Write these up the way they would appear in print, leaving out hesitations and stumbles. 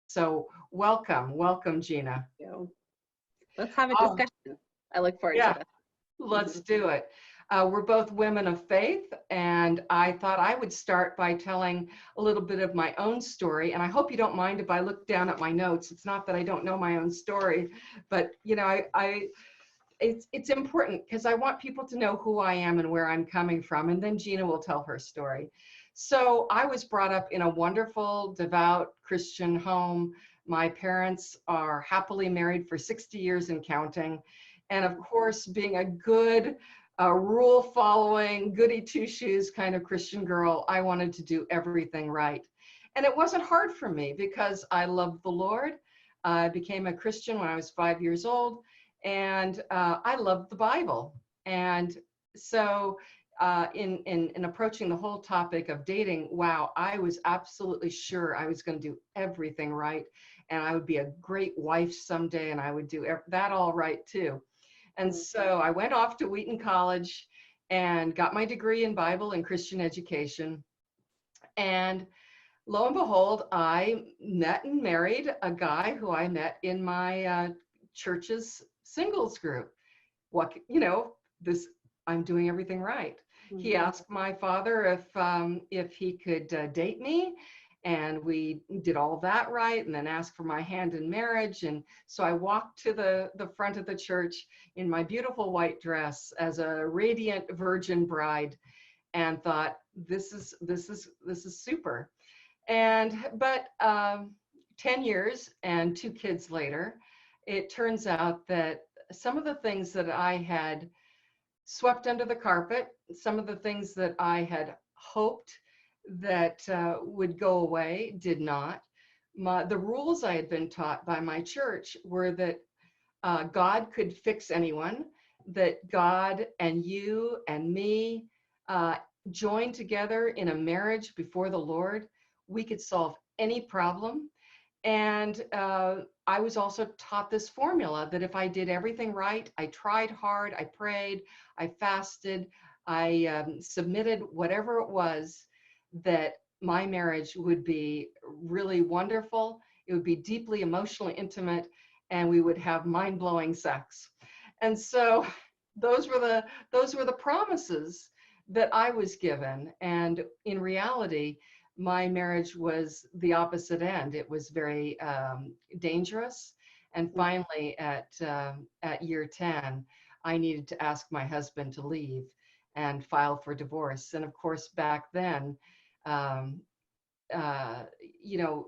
So welcome, Gina. You. Let's have a Oh, discussion. I look forward to yeah, this. let's do it. We're both women of faith, and I thought I would start by telling a little bit of my own story. And I hope you don't mind if I look down at my notes. It's not that I don't know my own story, but it's important because I want people to know who I am and where I'm coming from. And then Gina will tell her story. So I was brought up in a wonderful, devout Christian home. My parents are happily married for 60 years and counting. And of course, being a good, rule following, goody two shoes kind of Christian girl, I wanted to do everything right. And it wasn't hard for me because I loved the Lord. I became a Christian when I was 5 years old, and I loved the Bible. And so in approaching the whole topic of dating, wow, I was absolutely sure I was going to do everything right, and I would be a great wife someday, and I would do that all right too. And so I went off to Wheaton College and got my degree in Bible and Christian education. And lo and behold, I met and married a guy who I met in my church's singles group. This, I'm doing everything right. He asked my father if he could date me, and we did all that right, and then asked for my hand in marriage. And so I walked to the front of the church in my beautiful white dress as a radiant virgin bride, and thought, this is super. But 10 years and two kids later, it turns out that some of the things that I had swept under the carpet, some of the things that I had hoped that would go away did not. The rules I had been taught by my church were that God could fix anyone, that God and you and me joined together in a marriage before the Lord, we could solve any problem. And I was also taught this formula that if I did everything right, I tried hard, I prayed, I fasted, I submitted whatever it was, that my marriage would be really wonderful. It would be deeply emotionally intimate, and we would have mind-blowing sex. And so those were the promises that I was given. And in reality, my marriage was the opposite end. It was very dangerous. And finally, at year 10, I needed to ask my husband to leave and file for divorce. And of course, back then,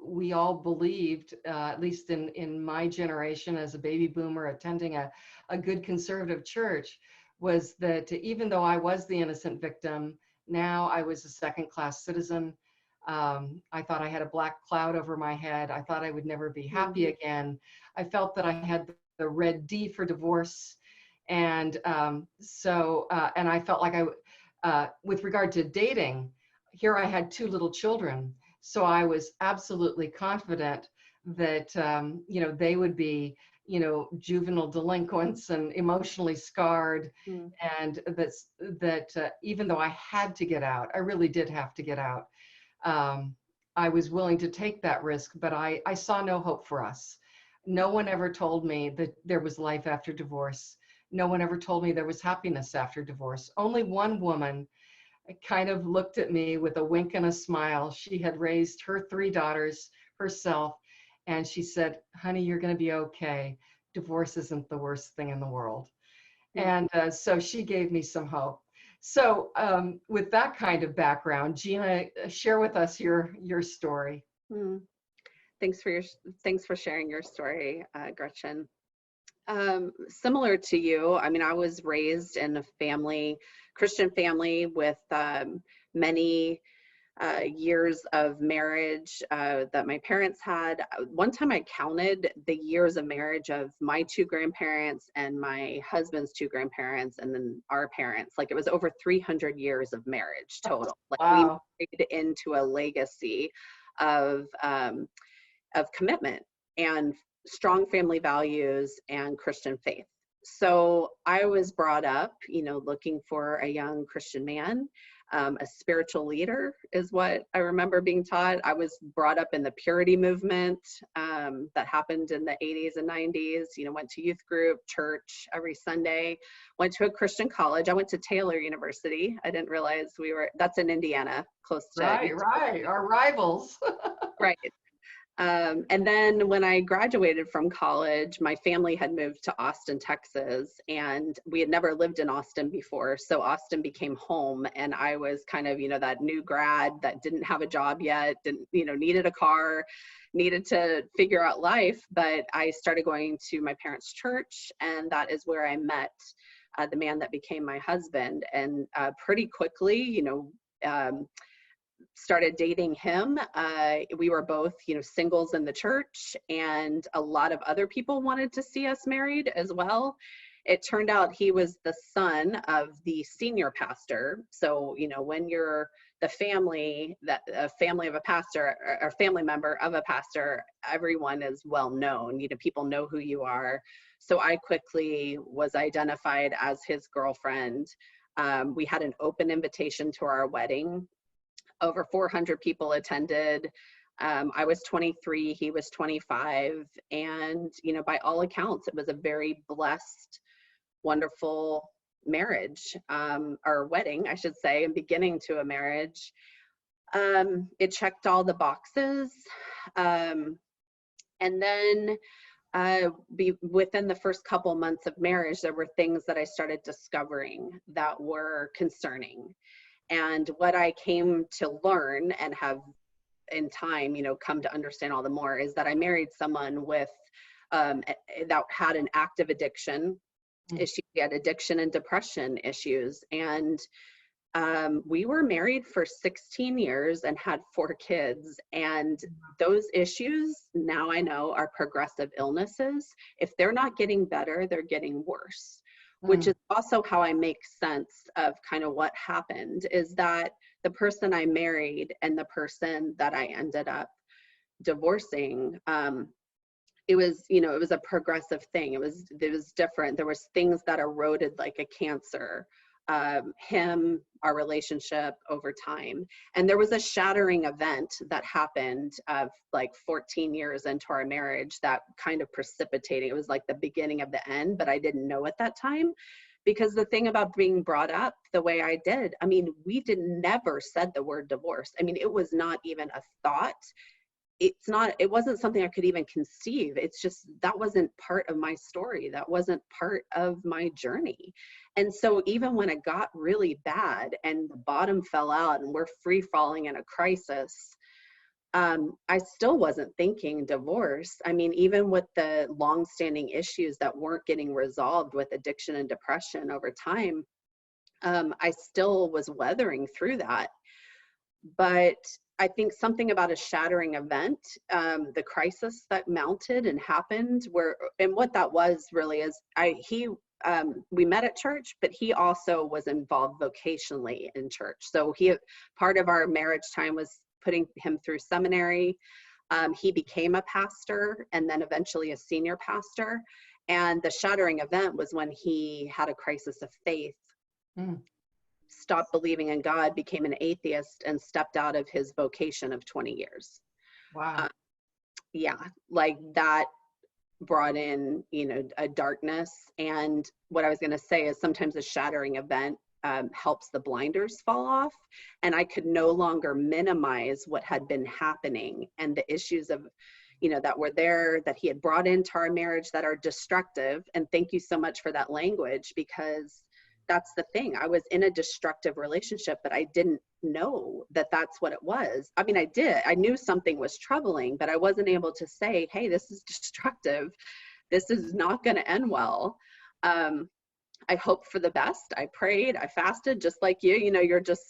we all believed, at least in my generation as a baby boomer attending a good conservative church, was that even though I was the innocent victim, now I was a second-class citizen. I thought I had a black cloud over my head. I thought I would never be happy again. I felt that I had the red D for divorce. And and I felt like with regard to dating, here I had two little children. So I was absolutely confident that, they would be, juvenile delinquents and emotionally scarred. And that even though I had to get out, I really did have to get out. I was willing to take that risk, but I saw no hope for us. No one ever told me that there was life after divorce. No one ever told me there was happiness after divorce. Only one woman kind of looked at me with a wink and a smile. She had raised her 3 daughters herself, and she said, "Honey, you're going to be okay. Divorce isn't the worst thing in the world." And so she gave me some hope. So with that kind of background, Gina, share with us your story. Thanks for sharing your story, Gretchen. Similar to you, I mean, I was raised in a Christian family with many years of marriage that my parents had. One time I counted the years of marriage of my 2 grandparents and my husband's 2 grandparents and then our parents. Like, it was over 300 years of marriage total. Like, wow. We made into a legacy of commitment and strong family values and Christian faith. So I was brought up, looking for a young Christian man. A spiritual leader is what I remember being taught. I was brought up in the purity movement that happened in the 80s and 90s, went to youth group, church every Sunday, went to a Christian college. I went to Taylor University. I didn't realize that's in Indiana, close to. Right. Our rivals. Right. And then when I graduated from college, my family had moved to Austin, Texas, and we had never lived in Austin before. So Austin became home, and I was kind of, that new grad that didn't have a job yet, needed a car, needed to figure out life. But I started going to my parents' church, and that is where I met the man that became my husband. And pretty quickly, started dating him. We were both, singles in the church, and a lot of other people wanted to see us married as well. It turned out he was the son of the senior pastor. So, when you're a family of a pastor or family member of a pastor, everyone is well known. People know who you are. So I quickly was identified as his girlfriend. We had an open invitation to our wedding. Over 400 people attended. I was 23, he was 25. And, by all accounts, it was a very blessed, wonderful marriage, or wedding, I should say, and beginning to a marriage. It checked all the boxes. And then within the first couple months of marriage, there were things that I started discovering that were concerning. And what I came to learn and have in time, come to understand all the more, is that I married someone with that had an active addiction issue. He had addiction and depression issues. And we were married for 16 years and had 4 kids. And those issues, now I know, are progressive illnesses. If they're not getting better, they're getting worse. Which is also how I make sense of kind of what happened, is that the person I married and the person that I ended up divorcing, it was a progressive thing. It was different. There was things that eroded like a cancer, our relationship over time. And there was a shattering event that happened like 14 years into our marriage that kind of precipitated. It was like the beginning of the end, but I didn't know at that time. Because the thing about being brought up the way I did, we never said the word divorce. It was not even a thought. It wasn't something I could even conceive. It's just, that wasn't part of my story. That wasn't part of my journey. And so even when it got really bad and the bottom fell out and we're free falling in a crisis, I still wasn't thinking divorce. Even with the longstanding issues that weren't getting resolved with addiction and depression over time, I still was weathering through that. But I think something about a shattering event, the crisis that mounted and happened, and what that was really is, we met at church, but he also was involved vocationally in church. So part of our marriage time was putting him through seminary. He became a pastor and then eventually a senior pastor. And the shattering event was when he had a crisis of faith. Stopped believing in God, became an atheist, and stepped out of his vocation of 20 years. Wow. Like that brought in, a darkness. And what I was going to say is sometimes a shattering event helps the blinders fall off. And I could no longer minimize what had been happening and the issues of, that were there, that he had brought into our marriage that are destructive. And thank you so much for that language, because that's the thing. I was in a destructive relationship, but I didn't know that that's what it was. I did. I knew something was troubling, but I wasn't able to say, hey, this is destructive. This is not going to end well. I hoped for the best. I prayed, I fasted, just like you.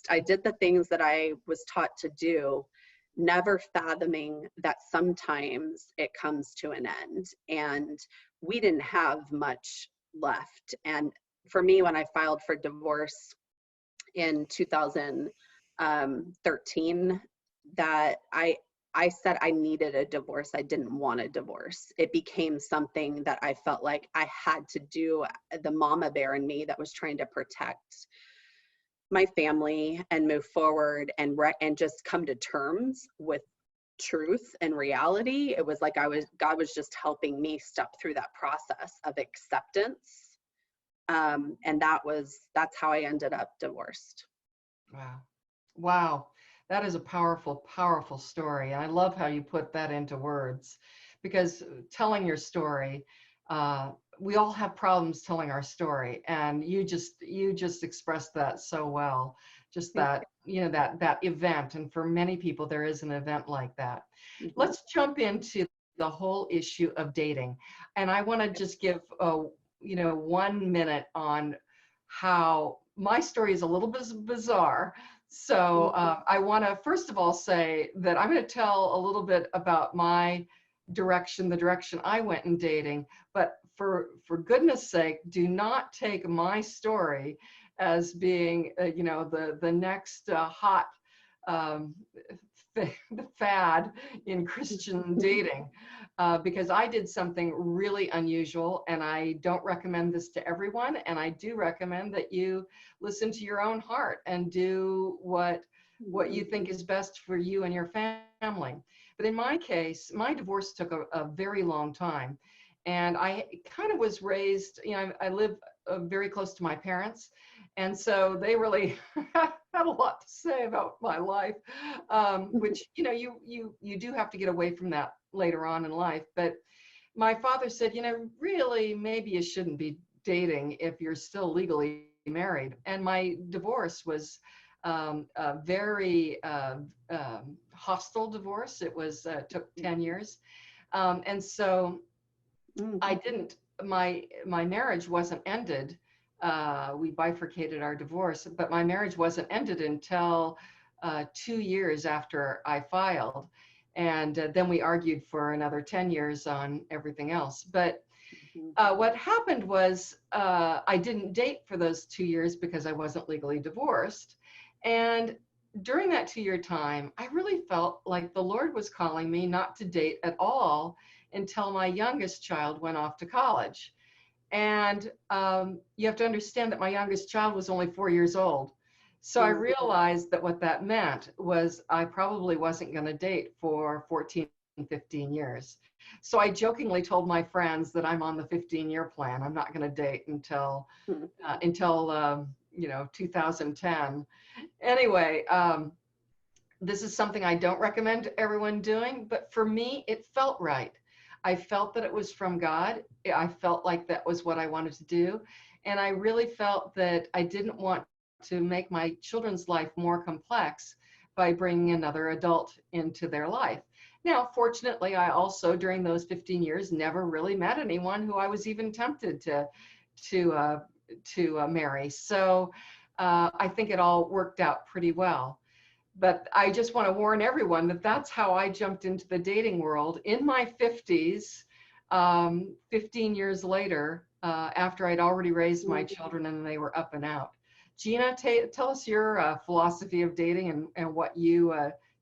I did the things that I was taught to do, never fathoming that sometimes it comes to an end. And we didn't have much left. And for me, when I filed for divorce in 2013, that I said I needed a divorce. I didn't want a divorce. It became something that I felt like I had to do, the mama bear in me that was trying to protect my family and move forward and just come to terms with truth and reality. It was like God was just helping me step through that process of acceptance. And that's how I ended up divorced. Wow. Wow. That is a powerful, powerful story. And I love how you put that into words, because telling your story, we all have problems telling our story. And you just expressed that so well. Just that, that event. And for many people, there is an event like that. Mm-hmm. Let's jump into the whole issue of dating. And I want to just give, 1 minute on how my story is a little bit bizarre. So I want to first of all say that I'm going to tell a little bit about my direction, the direction I went in dating. But for goodness sake, do not take my story as being, the next hot fad in Christian dating, because I did something really unusual, and I don't recommend this to everyone. And I do recommend that you listen to your own heart and do what you think is best for you and your family. But in my case, my divorce took a very long time. And I kind of was raised, I live very close to my parents. And so they really had a lot to say about my life, which, you do have to get away from that later on in life. But my father said, really, maybe you shouldn't be dating if you're still legally married. And my divorce was a very hostile divorce. It was took 10 years. And so I didn't, my marriage wasn't ended. We bifurcated our divorce, but my marriage wasn't ended until 2 years after I filed. And then we argued for another 10 years on everything else. But what happened was I didn't date for those 2 years because I wasn't legally divorced. And during that 2-year time, I really felt like the Lord was calling me not to date at all until my youngest child went off to college. And you have to understand that my youngest child was only 4 years old. So I realized that what that meant was I probably wasn't going to date for 14, 15 years. So I jokingly told my friends that I'm on the 15-year plan. I'm not going to date until 2010. Anyway, this is something I don't recommend everyone doing, but for me, it felt right. I felt that it was from God. I felt like that was what I wanted to do. And I really felt that I didn't want to make my children's life more complex by bringing another adult into their life. Now, fortunately, I also, during those 15 years, never really met anyone who I was even tempted to marry. So I think it all worked out pretty well. But I just want to warn everyone that that's how I jumped into the dating world in my 50s, 15 years later, after I'd already raised my children and they were up and out. Gina, tell us your philosophy of dating and what you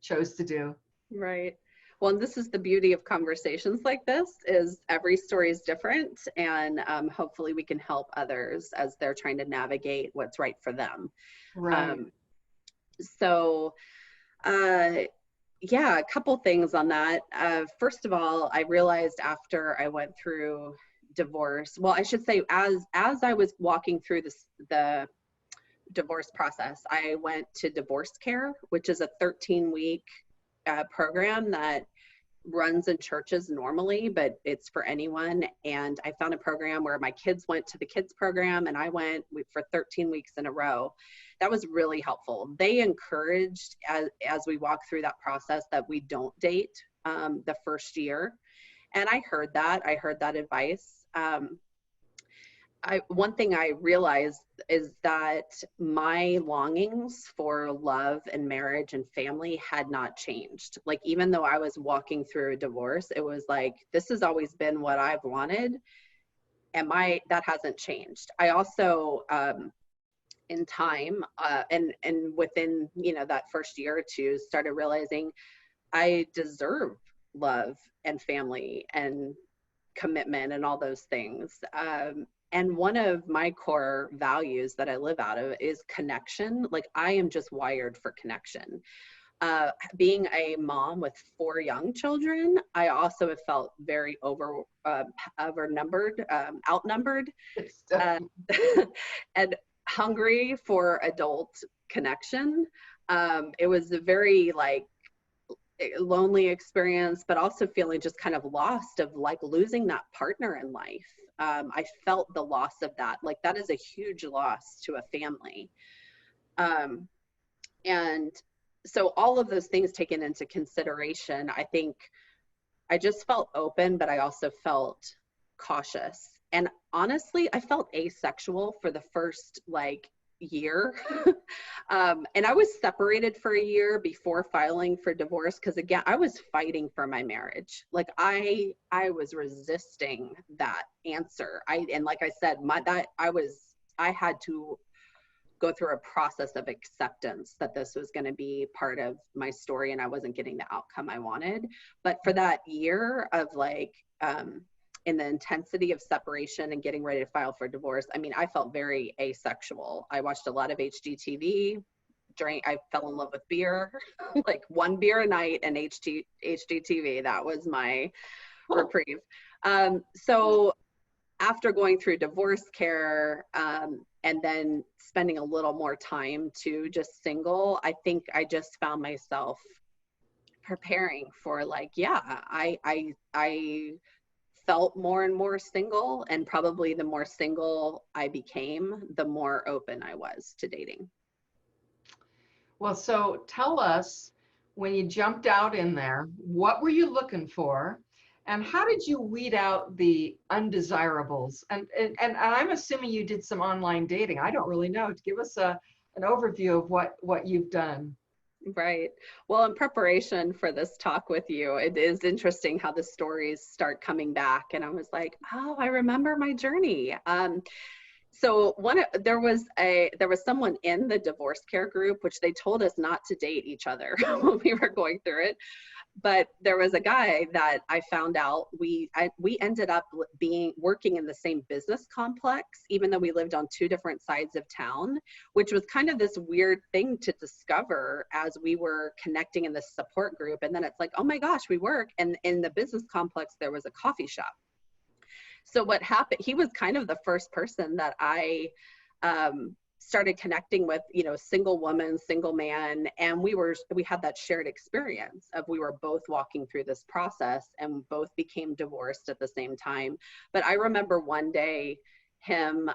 chose to do. Right. Well, and this is the beauty of conversations like this, is every story is different, and hopefully we can help others as they're trying to navigate what's right for them. Right. So, yeah, a couple things on that. First of all, I realized after I went through divorce, well, I should say as I was walking through the divorce process, I went to Divorce Care, which is a 13-week program that runs in churches normally, but it's for anyone. And I found a program where my kids went to the kids program, and I went for 13 weeks in a row. That was really helpful. They encouraged, as we walk through that process, that we don't date the first year. And I heard that advice. One thing I realized is that my longings for love and marriage and family had not changed. Like, even though I was walking through a divorce, it was like, this has always been what I've wanted. And that hasn't changed. I also, in time, and within, that first year or two, started realizing I deserve love and family and commitment and all those things. And one of my core values that I live out of is connection. Like, I am just wired for connection. Being a mom with 4 young children, I also have felt very outnumbered, It's uh, and hungry for adult connection. It was a very like lonely experience, but also feeling just kind of lost of like losing that partner in life. I felt the loss of that. Like, that is a huge loss to a family. Um, and so all of those things taken into consideration, I think I just felt open, but I also felt cautious. And honestly, I felt asexual for the first like year. And I was separated for a year before filing for divorce, because again, I was fighting for my marriage. Like, I was resisting that answer. And like I said, I had to go through a process of acceptance that this was going to be part of my story and I wasn't getting the outcome I wanted. But for that year of like, in the intensity of separation and getting ready to file for divorce, I mean, I felt very asexual. I watched a lot of HGTV, I fell in love with beer, like 1 beer a night and HGTV. That was my reprieve. So after going through divorce care, and then spending a little more time to just single, I think I just found myself preparing for like, yeah, I felt more and more single, and probably the more single I became, the more open I was to dating. Well, so tell us, when you jumped out in there, what were you looking for? And how did you weed out the undesirables? And I'm assuming you did some online dating. I don't really know. Give us an overview of what you've done. Right. Well, in preparation for this talk with you, it is interesting how the stories start coming back. And I was like, oh, I remember my journey. So there was someone in the divorce care group, which they told us not to date each other when we were going through it. But there was a guy that I found out we ended up working in the same business complex, even though we lived on 2 different sides of town, which was kind of this weird thing to discover as we were connecting in this support group. And then it's like, oh my gosh, we work. And in the business complex, there was a coffee shop. So what happened, he was kind of the first person that I started connecting with, single woman, single man. And we had that shared experience of, we were both walking through this process and both became divorced at the same time. But I remember one day him,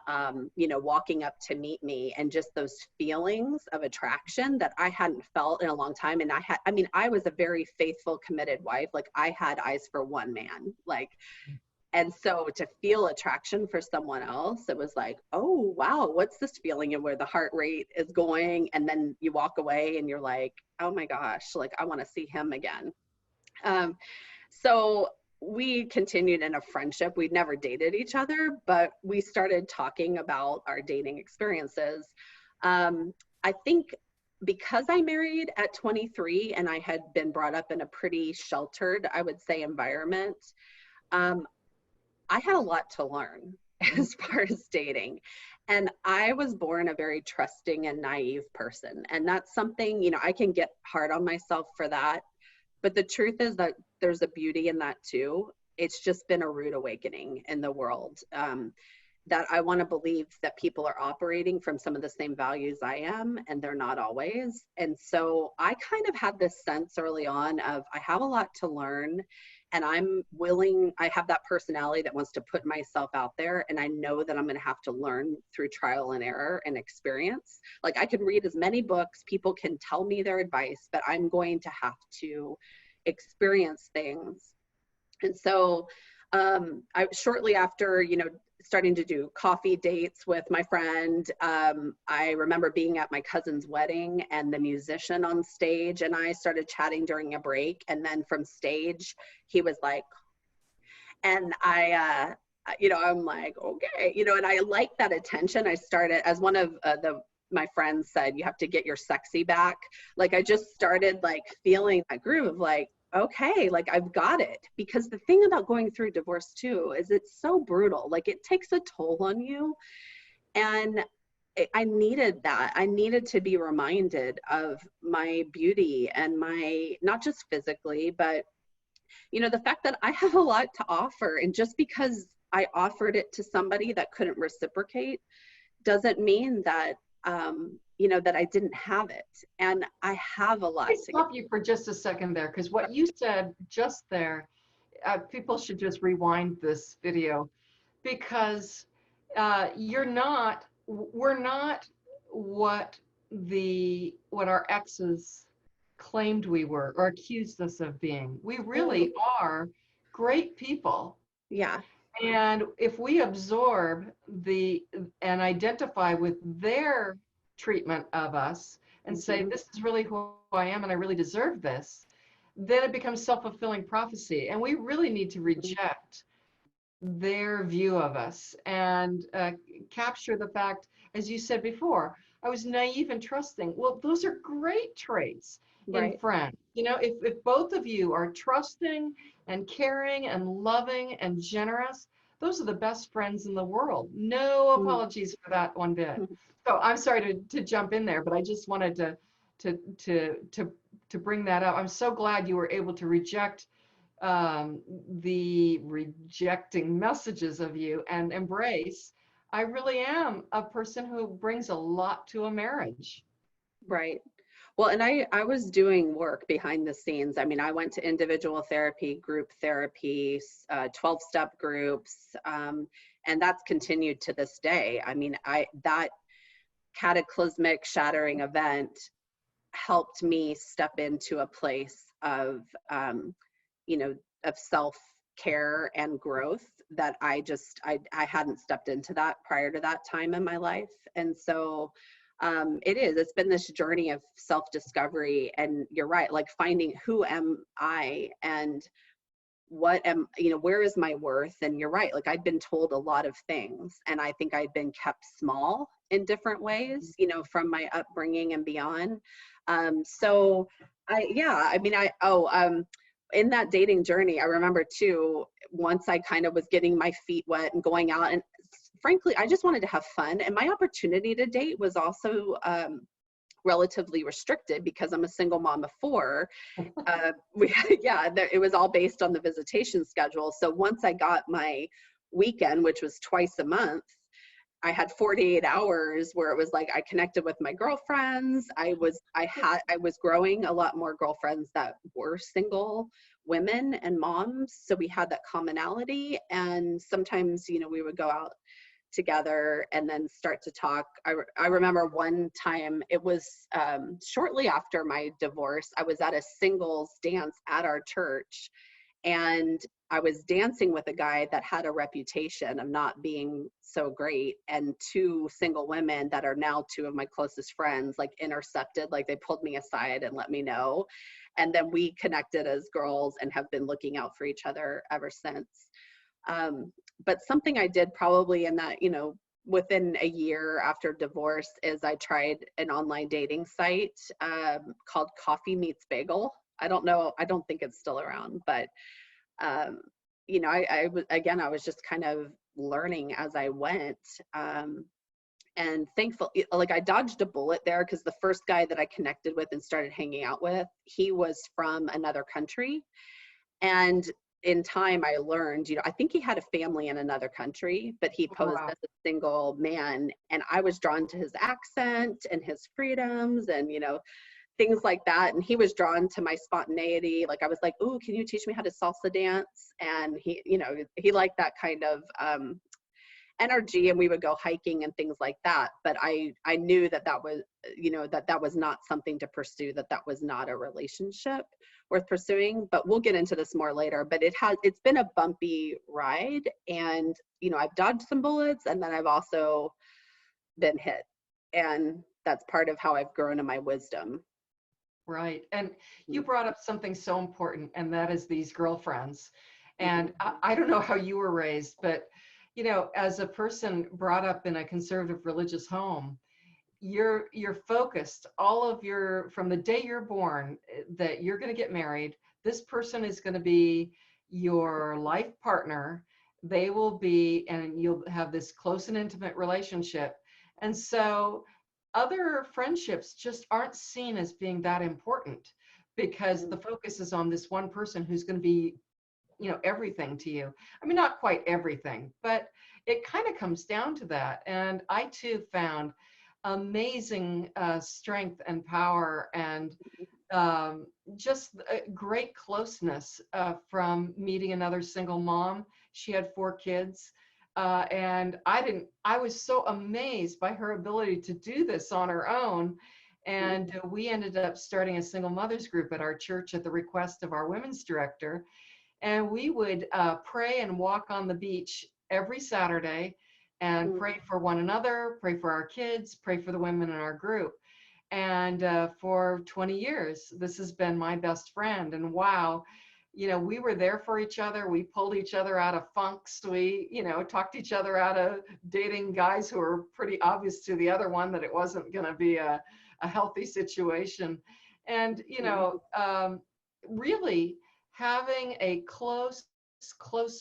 walking up to meet me, and just those feelings of attraction that I hadn't felt in a long time. And I was a very faithful, committed wife. Like, I had eyes for one man, and so to feel attraction for someone else, it was like, oh, wow, what's this feeling? And where the heart rate is going. And then you walk away and you're like, oh my gosh, like, I want to see him again. So we continued in a friendship. We'd never dated each other, but we started talking about our dating experiences. I think because I married at 23 and I had been brought up in a pretty sheltered, I would say, environment, I had a lot to learn as far as dating. And I was born a very trusting and naive person. And that's something, I can get hard on myself for that. But the truth is that there's a beauty in that too. It's just been a rude awakening in the world, that I want to believe that people are operating from some of the same values I am, and they're not always. And so I kind of had this sense early on of, I have a lot to learn. And I have that personality that wants to put myself out there. And I know that I'm going to have to learn through trial and error and experience. Like, I can read as many books, people can tell me their advice, but I'm going to have to experience things. And so shortly after, starting to do coffee dates with my friend, I remember being at my cousin's wedding, and the musician on stage and I started chatting during a break. And then from stage, he was like, and I'm like, okay, and I like that attention. I started, as one of my friends said, you have to get your sexy back. Like, I just started like feeling a groove of like, okay, like I've got it. Because the thing about going through divorce too is it's so brutal. Like it takes a toll on you. And I needed that. I needed to be reminded of my beauty and my, not just physically, but the fact that I have a lot to offer. And just because I offered it to somebody that couldn't reciprocate doesn't mean that, that I didn't have it. And I have a lot Let me to give. stop you for just a second there, because what you said just there, people should just rewind this video, because we're not what our exes claimed we were or accused us of being. We really are great people. Yeah. And if we absorb and identify with their treatment of us and say, this is really who I am and I really deserve this, then it becomes self-fulfilling prophecy. And we really need to reject their view of us and capture the fact, as you said before, I was naive and trusting. Well, those are great traits in Right. friends. If both of you are trusting and caring and loving and generous, those are the best friends in the world. No apologies for that one bit. So I'm sorry to jump in there, but I just wanted to bring that up. I'm so glad you were able to reject the rejecting messages of you and embrace, I really am a person who brings a lot to a marriage. Right. Well, and I was doing work behind the scenes. I mean, I went to individual therapy, group therapy, 12-step groups, and that's continued to this day. I mean, that cataclysmic shattering event helped me step into a place of, of self-care and growth that I hadn't stepped into that prior to that time in my life. And so it's been this journey of self-discovery, and you're right, like finding who am I and where is my worth. And you're right, like I'd been told a lot of things, and I think I'd been kept small in different ways, from my upbringing and beyond. So in that dating journey, I remember too, once I kind of was getting my feet wet and going out, and frankly, I just wanted to have fun. And my opportunity to date was also relatively restricted because I'm a single mom of 4. It was all based on the visitation schedule. So once I got my weekend, which was twice a month, I had 48 hours where it was like I connected with my girlfriends. I was growing a lot more girlfriends that were single women and moms. So we had that commonality. And sometimes, we would go out together and then start to talk. I remember one time, it was shortly after my divorce, I was at a singles dance at our church, and I was dancing with a guy that had a reputation of not being so great, and 2 single women that are now 2 of my closest friends like intercepted, like they pulled me aside and let me know. And then we connected as girls and have been looking out for each other ever since. But something I did probably in that, within a year after divorce is I tried an online dating site called Coffee Meets Bagel. I don't know. I don't think it's still around, but I was just kind of learning as I went. And thankfully, like I dodged a bullet there, because the first guy that I connected with and started hanging out with, he was from another country. And in time I learned, I think he had a family in another country, but he posed as a single man. And I was drawn to his accent and his freedoms and, things like that. And he was drawn to my spontaneity. Like I was like, "Ooh, can you teach me how to salsa dance?" And he liked that kind of energy, and we would go hiking and things like that. But I knew that was, that was not something to pursue, that was not a relationship worth pursuing. But we'll get into this more later. But it's been a bumpy ride, and I've dodged some bullets, and then I've also been hit, and that's part of how I've grown in my wisdom. Right. And you brought up something so important, and that is these girlfriends. And I don't know how you were raised, but as a person brought up in a conservative religious home, you're focused from the day you're born, that you're going to get married, this person is going to be your life partner. They will be, and you'll have this close and intimate relationship. And so other friendships just aren't seen as being that important because the focus is on this one person who's going to be, everything to you. I mean, not quite everything, but it kind of comes down to that. And I too found amazing strength and power and just a great closeness from meeting another single mom. She had 4 kids. And I was so amazed by her ability to do this on her own. And we ended up starting a single mothers group at our church at the request of our women's director. And we would pray and walk on the beach every Saturday and pray for one another, pray for our kids, pray for the women in our group. And for 20 years, this has been my best friend. And wow, we were there for each other. We pulled each other out of funks. We, talked each other out of dating guys who were pretty obvious to the other one that it wasn't going to be a healthy situation. And, really having a close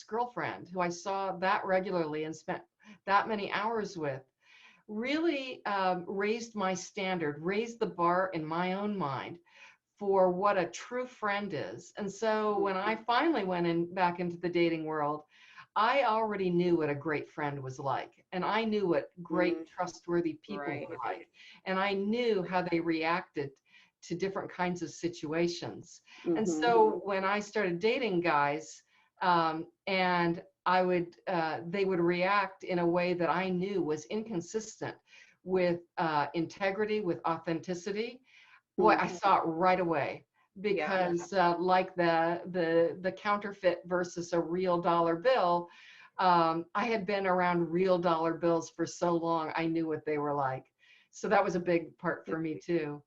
girlfriend who I saw that regularly and spent that many hours with really raised my standard, raised the bar in my own mind for what a true friend is. And so when I finally went back into the dating world, I already knew what a great friend was like. And I knew what great, trustworthy people were like. And I knew how they reacted to different kinds of situations. And so when I started dating guys, and they would react in a way that I knew was inconsistent with integrity, with authenticity. Boy, I saw it right away because like the counterfeit versus a real dollar bill, I had been around real dollar bills for so long, I knew what they were like. So that was a big part for me too.